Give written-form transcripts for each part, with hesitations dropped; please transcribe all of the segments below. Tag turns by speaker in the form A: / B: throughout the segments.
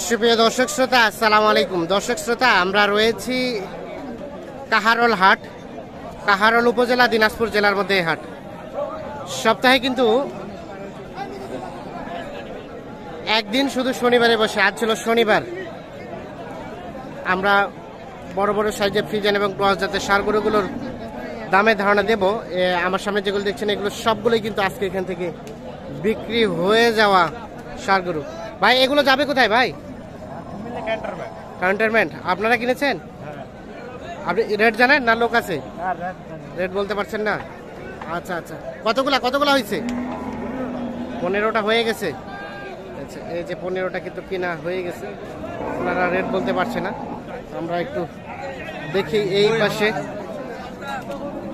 A: সুপ্রিয় দর্শক শ্রোতা, আসসালামু আলাইকুম। দর্শক শ্রোতা, আমরা রয়েছি কাহারোল হাট, কাহারোল উপজেলা, দিনাজপুর জেলার মধ্যে এই হাট। সপ্তাহে কিন্তু একদিন শুধু শনিবারে বসে। আজ ছিল শনিবার। আমরা বড় বড় সাইজের ফ্রিজেন এবং ক্রস জাতের সার গরুগুলোর দামের ধারণা দেব। আমার সামনে যেগুলো দেখছেন এগুলো সবগুলোই কিন্তু আজকে এখান থেকে বিক্রি হয়ে যাওয়া সার গরু। ভাই এগুলো যাবে কোথায় ভাই? ক্যান্টনমেন্ট। আপনারা কিনেছেন? আপনি রেট জানেন না লোক আছে? রেট বলতে পারছেন না? আচ্ছা আচ্ছা, কতগুলা হয়েছে? 15টা হয়ে গেছে। আচ্ছা, এই যে 15টা কিন্তু কিনা হয়ে গেছে। ওনারা রেট বলতে পারছে না। আমরা একটু দেখি এই পাশে।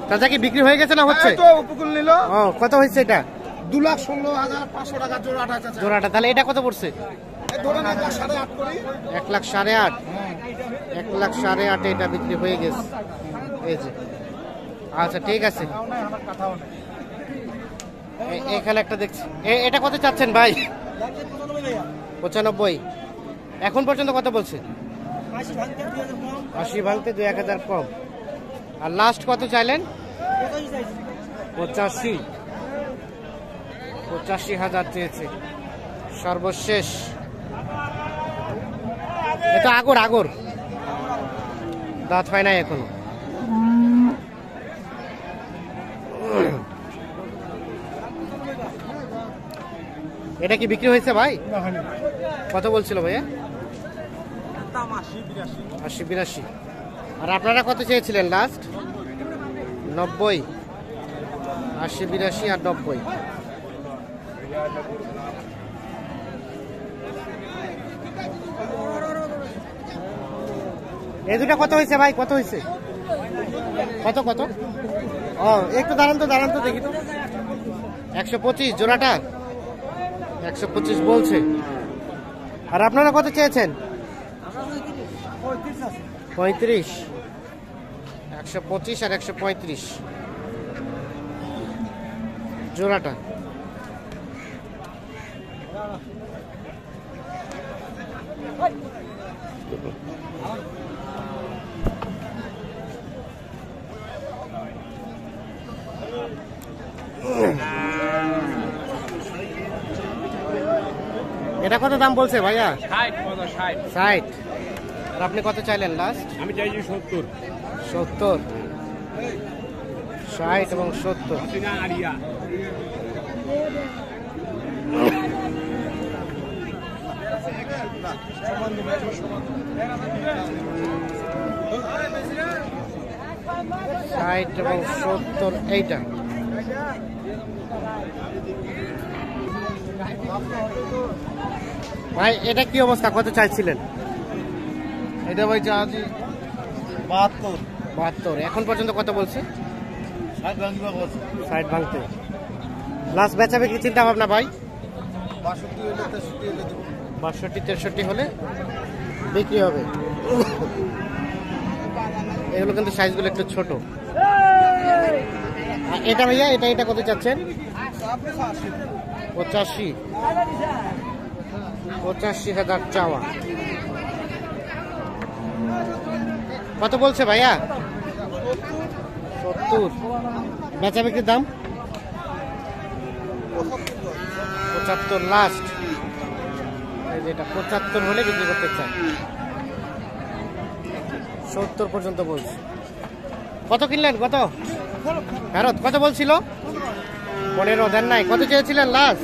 A: তাজা কি বিক্রি হয়ে গেছে না হচ্ছে? ও, কত হয়েছে এটা?
B: 2,16,500 টাকা
A: জোড়াটা। তাহলে এটা কত পড়ছে? 1,08,500। 1,08,500 এটা বিক্রি হয়ে গেছে। এই যে, আচ্ছা ঠিক আছে। এখানে একটা দেখছি। এটা কত চাচ্ছেন ভাই? 95। এখন পর্যন্ত কত বলছে? 80 ভাঙতে 2-1000 কম। আর লাস্ট কত চাইলেন? 85,000 চেয়েছে সর্বশেষ। এটা আগর দাঁত হয় নাই এখনো। এটা কি বিক্রি হয়েছে ভাই? কত বলছিল ভাইয়া? 80-82। আর আপনারা কত চেয়েছিলেন লাস্ট? 90। 80-82 আর 90। এই দুটা কত হয়েছে ভাই? কত হয়েছে? কত? ও, একটু দাঁড়ান তো দেখি তো। 125 জোড়াটা। 125 বলছে। আর আপনারা কত চেয়েছেন? 35। 125 আর 135 জোড়াটা। এটা কত দাম বলছে ভাইয়া? 60। আর আপনি কত চাইলেন লাস্ট?
B: আমি চাইছি 70।
A: 60 এবং 70। এবং 70 এইটা। ভাই এটা কি অবস্থা? কত চাইছিলেন?
B: এটা ভাই চাচ্ছি
A: 72। এখন পর্যন্ত কত বলছে? 60 ভাঙতে। লাস্ট বেচা বিক্রি চিন্তা ভাবনা ভাই? 62-63 হলে বিক্রি হবে। এগুলো কিন্তু সাইজগুলো একটু ছোট। এটা ভাইয়া, এটা কত চাচ্ছেন? 85,000 চাওয়া। কত বলছে ভাইয়া? 70। বেচা বিক্রির দাম 75 লাস্ট। এটা 75 হলে বিক্রি করতে চায়। 70 পর্যন্ত বলছে। কত কিনলেন? কত ফেরত? কত বলছিল? 15 দেন নাই। কত চেয়েছিলেন লাস্ট?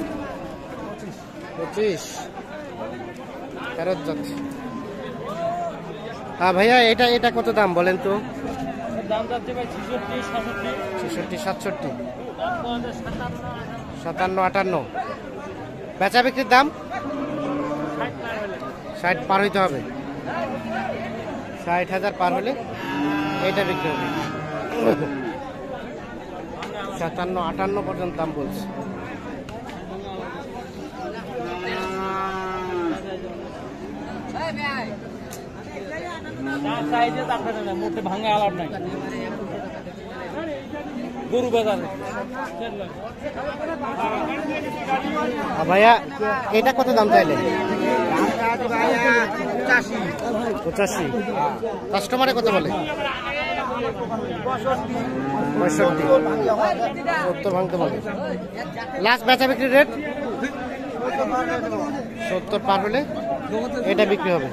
A: 25 ফেরত যাচ্ছে। হ্যাঁ ভাইয়া, এটা কত দাম বলেন তো? 66-67, 57-58। বেচা বিক্রির দাম 60 পার হইতে হবে। 60,000 পার হলে এটা বিক্রি হবে। 57-58 পর্যন্ত দাম বলছে।
B: ভাঙা আলাপ নাই গরু বাজারে।
A: ভাইয়া এটা কত দাম চাইলেন? 85 কাস্টমারে কত বলে? 65 70 ভাঙতে বলে। লাস্ট বেচা বিক্রি রেট 70 পার হলে এটা বিক্রি হবে।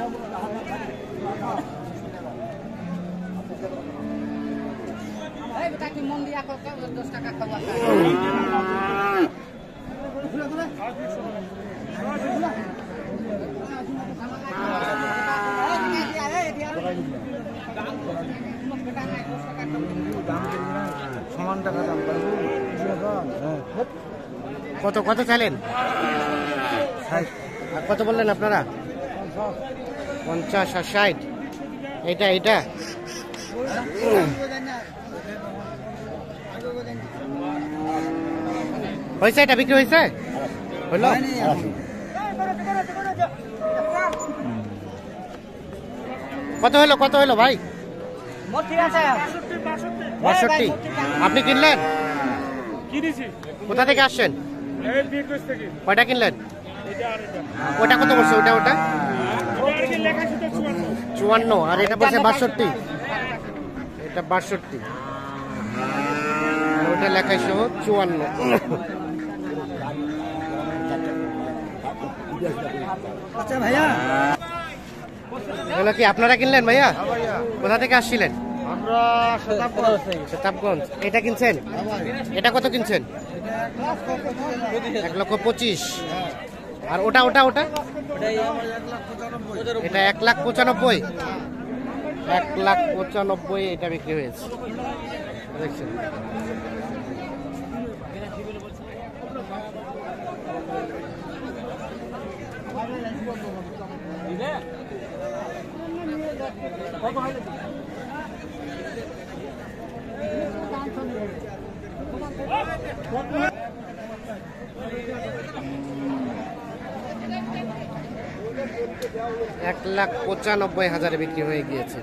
B: সমান টাকা দাম
A: কত কত চাইলেন? আর কত বললেন আপনারা? 50 আর 60। এটা এটা হয়েছে? এটা বিক্রি হয়েছে? হলো? কত হলো কত হলো ভাই? 62। আপনি কিনলেন? কোথা থেকে আসছেন? কয়টা কিনলেন? ওটা কত বলছে? ওটা ওটা 54 আর এটা বলছে 62। এটা 62 আর ওটা লেখাই সহ 54।
B: আচ্ছা ভাইয়া,
A: এগুলো কি আপনারা কিনলেন ভাইয়া? কোথা থেকে আসছিলেন?
B: আমরা
A: শতাবগঞ্জ। এটা কিনছেন? এটা কত কিনছেন? 1,25,000। আর ওটা ওটা ওটা এটা 1,95,000। 1,95,000 এটা বিক্রি হয়েছে। দেখছেন $1,95,000 বিক্রি হয়ে গিয়েছে।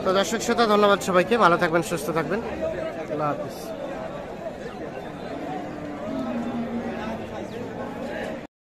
A: তো দর্শক শ্রোতা, ধন্যবাদ সবাইকে। ভালো থাকবেন, সুস্থ থাকবেন। আল্লাহ হাফিজ।